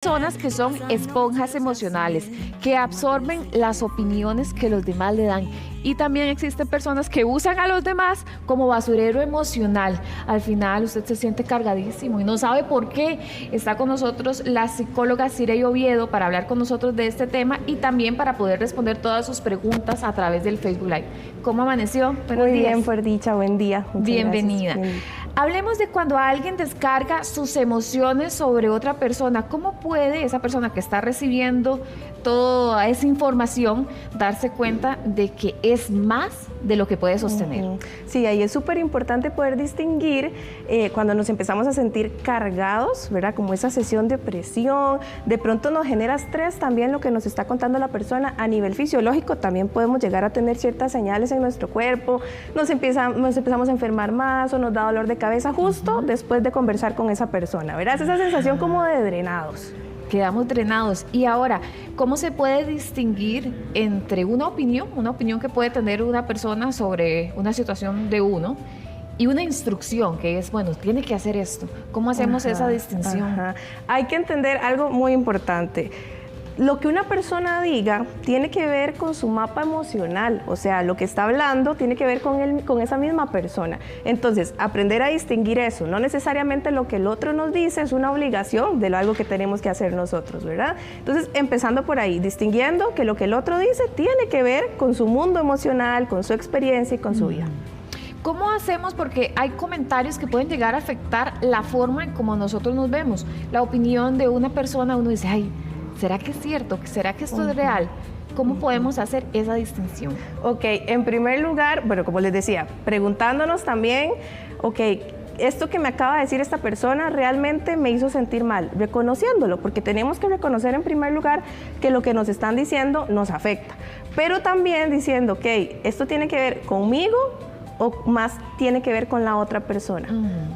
Personas que son esponjas emocionales, que absorben las opiniones que los demás le dan. Y también existen personas que usan a los demás como basurero emocional. Al final usted se siente cargadísimo y no sabe por qué. Está con nosotros la psicóloga Sirey Oviedo para hablar con nosotros de este tema y también para poder responder todas sus preguntas a través del Facebook Live. ¿Cómo amaneció? Muy bien, por dicha, buen día. Bienvenida. Hablemos de cuando alguien descarga sus emociones sobre otra persona. ¿Cómo puede esa persona que está recibiendo toda esa información darse cuenta de que es más de lo que puede sostener? Sí, ahí es súper importante poder distinguir cuando nos empezamos a sentir cargados, ¿verdad? Como esa sesión de presión, de pronto nos genera estrés también lo que nos está contando la persona. A nivel fisiológico también podemos llegar a tener ciertas señales en nuestro cuerpo, nos empezamos a enfermar más o nos da dolor de cabeza justo después de conversar con esa persona, ¿verdad? Es esa sensación como de drenados. Quedamos drenados. Y ahora, ¿cómo se puede distinguir entre una opinión que puede tener una persona sobre una situación de uno, y una instrucción que es, bueno, tiene que hacer esto? ¿Cómo hacemos esa distinción? Hay que entender algo muy importante. Lo que una persona diga tiene que ver con su mapa emocional, o sea, lo que está hablando tiene que ver con esa misma persona. Entonces, aprender a distinguir eso, no necesariamente lo que el otro nos dice es una obligación de algo que tenemos que hacer nosotros, ¿verdad? Entonces, empezando por ahí, distinguiendo que lo que el otro dice tiene que ver con su mundo emocional, con su experiencia y con su vida. ¿Cómo hacemos? Porque hay comentarios que pueden llegar a afectar la forma en cómo nosotros nos vemos. La opinión de una persona, uno dice, ay, ¿será que es cierto? ¿Será que esto es real? ¿Cómo podemos hacer esa distinción? Ok, en primer lugar, bueno, como les decía, preguntándonos también, ok, esto que me acaba de decir esta persona realmente me hizo sentir mal, reconociéndolo, porque tenemos que reconocer en primer lugar que lo que nos están diciendo nos afecta, pero también diciendo, ok, esto tiene que ver conmigo o más tiene que ver con la otra persona,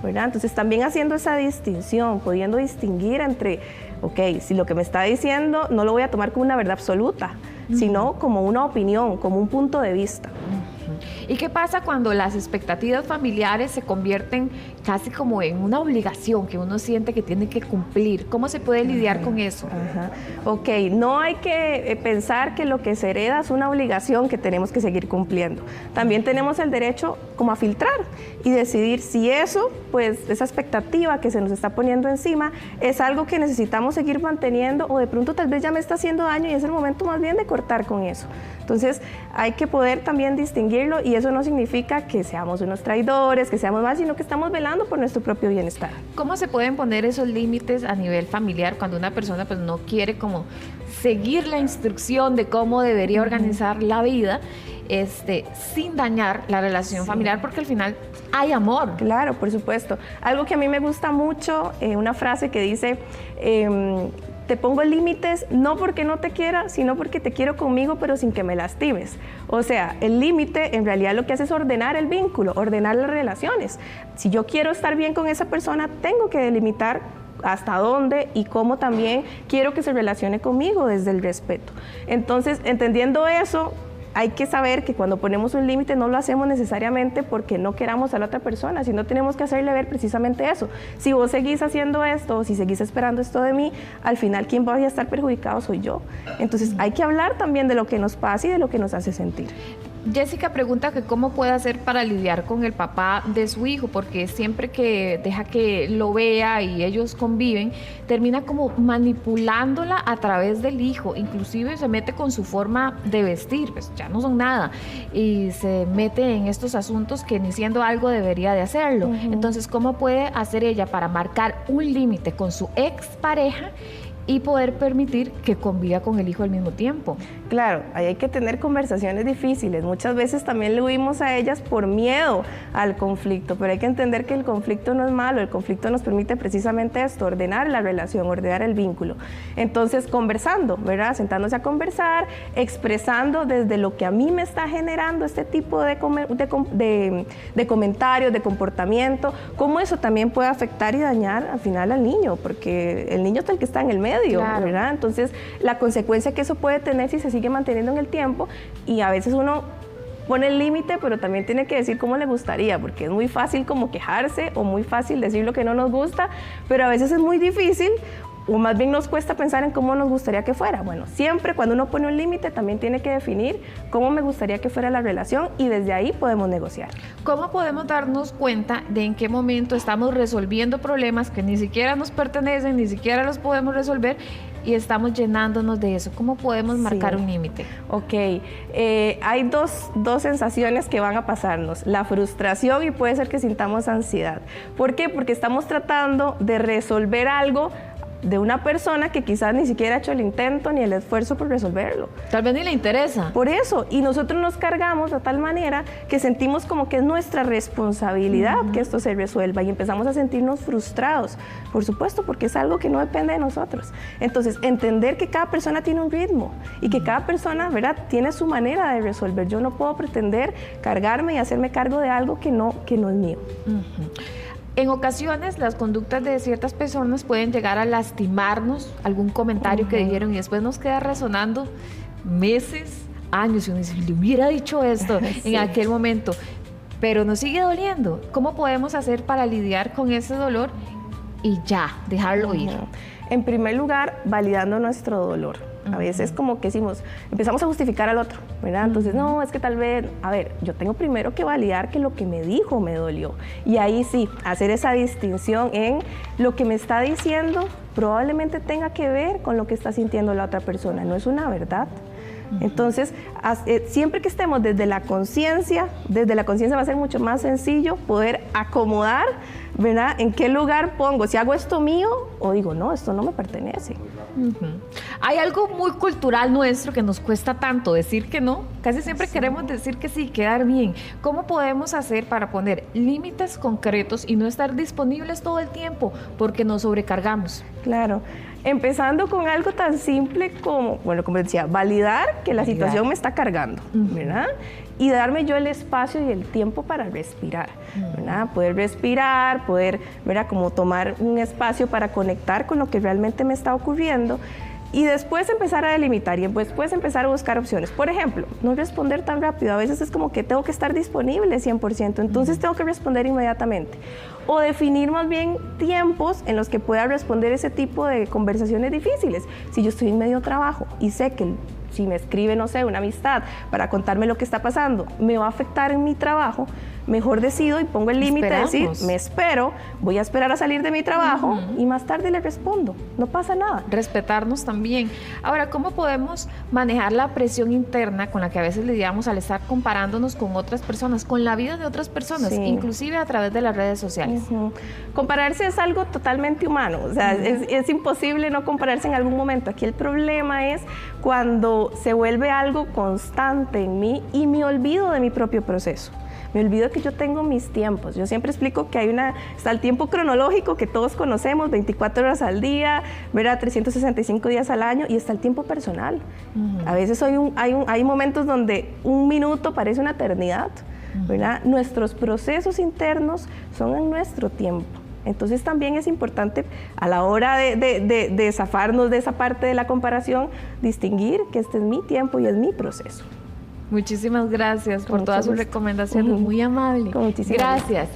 ¿verdad? Entonces también haciendo esa distinción, pudiendo distinguir entre, ok, si lo que me está diciendo no lo voy a tomar como una verdad absoluta, sino como una opinión, como un punto de vista. ¿Y qué pasa cuando las expectativas familiares se convierten casi como en una obligación que uno siente que tiene que cumplir? ¿Cómo se puede lidiar con eso? Ok, no hay que pensar que lo que se hereda es una obligación que tenemos que seguir cumpliendo. También tenemos el derecho como a filtrar y decidir si eso, pues esa expectativa que se nos está poniendo encima es algo que necesitamos seguir manteniendo o de pronto tal vez ya me está haciendo daño y es el momento más bien de cortar con eso. Entonces hay que poder también distinguirlo y eso no significa que seamos unos traidores, que seamos mal, sino que estamos velando por nuestro propio bienestar. ¿Cómo se pueden poner esos límites a nivel familiar cuando una persona pues no quiere como seguir la instrucción de cómo debería organizar la vida sin dañar la relación familiar? Porque al final hay amor. Claro, por supuesto. Algo que a mí me gusta mucho, una frase que dice, te pongo límites no porque no te quiera, sino porque te quiero conmigo, pero sin que me lastimes. O sea, el límite en realidad lo que hace es ordenar el vínculo, ordenar las relaciones. Si yo quiero estar bien con esa persona, tengo que delimitar hasta dónde y cómo también quiero que se relacione conmigo desde el respeto. Entonces, entendiendo eso, hay que saber que cuando ponemos un límite no lo hacemos necesariamente porque no queramos a la otra persona, sino tenemos que hacerle ver precisamente eso. Si vos seguís haciendo esto o si seguís esperando esto de mí, al final quien va a estar perjudicado soy yo. Entonces hay que hablar también de lo que nos pasa y de lo que nos hace sentir. Jessica pregunta que cómo puede hacer para lidiar con el papá de su hijo, porque siempre que deja que lo vea y ellos conviven, termina como manipulándola a través del hijo, inclusive se mete con su forma de vestir, pues ya no son nada, y se mete en estos asuntos que ni siendo algo debería de hacerlo. Entonces, ¿cómo puede hacer ella para marcar un límite con su expareja y poder permitir que conviva con el hijo al mismo tiempo? Claro, ahí hay que tener conversaciones difíciles. Muchas veces también le huimos a ellas por miedo al conflicto, pero hay que entender que el conflicto no es malo, el conflicto nos permite precisamente esto, ordenar la relación, ordenar el vínculo. Entonces, conversando, ¿verdad? Sentándose a conversar, expresando desde lo que a mí me está generando este tipo de comentarios, de comportamiento, cómo eso también puede afectar y dañar al final al niño, porque el niño es el que está en el medio, claro, ¿verdad? Entonces, la consecuencia que eso puede tener si se sigue manteniendo en el tiempo, y a veces uno pone el límite, pero también tiene que decir cómo le gustaría, porque es muy fácil como quejarse o muy fácil decir lo que no nos gusta, pero a veces es muy difícil o más bien nos cuesta pensar en cómo nos gustaría que fuera. Bueno, siempre cuando uno pone un límite también tiene que definir cómo me gustaría que fuera la relación y desde ahí podemos negociar. ¿Cómo podemos darnos cuenta de en qué momento estamos resolviendo problemas que ni siquiera nos pertenecen, ni siquiera los podemos resolver y estamos llenándonos de eso? ¿Cómo podemos marcar un límite? Ok, hay dos sensaciones que van a pasarnos, la frustración y puede ser que sintamos ansiedad. ¿Por qué? Porque estamos tratando de resolver algo de una persona que quizás ni siquiera ha hecho el intento ni el esfuerzo por resolverlo. Tal vez ni le interesa. Por eso, y nosotros nos cargamos de tal manera que sentimos como que es nuestra responsabilidad que esto se resuelva y empezamos a sentirnos frustrados, por supuesto, porque es algo que no depende de nosotros. Entonces, entender que cada persona tiene un ritmo y que cada persona, ¿verdad?, tiene su manera de resolver. Yo no puedo pretender cargarme y hacerme cargo de algo que no es mío. En ocasiones las conductas de ciertas personas pueden llegar a lastimarnos, algún comentario que dijeron y después nos queda resonando meses, años, y uno dice, le hubiera dicho esto en aquel momento, pero nos sigue doliendo. ¿Cómo podemos hacer para lidiar con ese dolor y ya, dejarlo ir? En primer lugar, validando nuestro dolor. A veces como que empezamos a justificar al otro, ¿verdad? Entonces, no, es que tal vez, a ver, yo tengo primero que validar que lo que me dijo me dolió. Y ahí sí, hacer esa distinción en lo que me está diciendo probablemente tenga que ver con lo que está sintiendo la otra persona, no es una verdad. Entonces, siempre que estemos desde la conciencia va a ser mucho más sencillo poder acomodar, ¿verdad?, en qué lugar pongo, si hago esto mío o digo, no, esto no me pertenece. Hay algo muy cultural nuestro que nos cuesta tanto decir que no, casi siempre queremos decir que sí, quedar bien. ¿Cómo podemos hacer para poner límites concretos y no estar disponibles todo el tiempo porque nos sobrecargamos? Claro. Empezando con algo tan simple como, bueno, como decía, validar que la situación me está cargando, ¿verdad? Y darme yo el espacio y el tiempo para respirar, ¿verdad? Poder respirar, poder, ¿verdad?, como tomar un espacio para conectar con lo que realmente me está ocurriendo. Y después empezar a delimitar y después empezar a buscar opciones. Por ejemplo, no responder tan rápido. A veces es como que tengo que estar disponible 100%, entonces tengo que responder inmediatamente. O definir más bien tiempos en los que pueda responder ese tipo de conversaciones difíciles. Si yo estoy en medio trabajo y sé que si me escribe, no sé, una amistad para contarme lo que está pasando, me va a afectar en mi trabajo, mejor decido y pongo el límite de decir, me espero, voy a esperar a salir de mi trabajo y más tarde le respondo, no pasa nada. Respetarnos también. Ahora, ¿cómo podemos manejar la presión interna con la que a veces lidiamos al estar comparándonos con otras personas, con la vida de otras personas, inclusive a través de las redes sociales? Compararse es algo totalmente humano, o sea, es imposible no compararse en algún momento. Aquí el problema es cuando se vuelve algo constante en mí y me olvido de mi propio proceso. Me olvido que yo tengo mis tiempos. Yo siempre explico que está el tiempo cronológico que todos conocemos, 24 horas al día, ¿verdad?, 365 días al año, y está el tiempo personal. A veces hay momentos donde un minuto parece una eternidad, ¿verdad? Nuestros procesos internos son en nuestro tiempo. Entonces también es importante a la hora de zafarnos de esa parte de la comparación, distinguir que este es mi tiempo y es mi proceso. Muchísimas gracias por todas sus recomendaciones, muy amable. Con muchísimas gracias.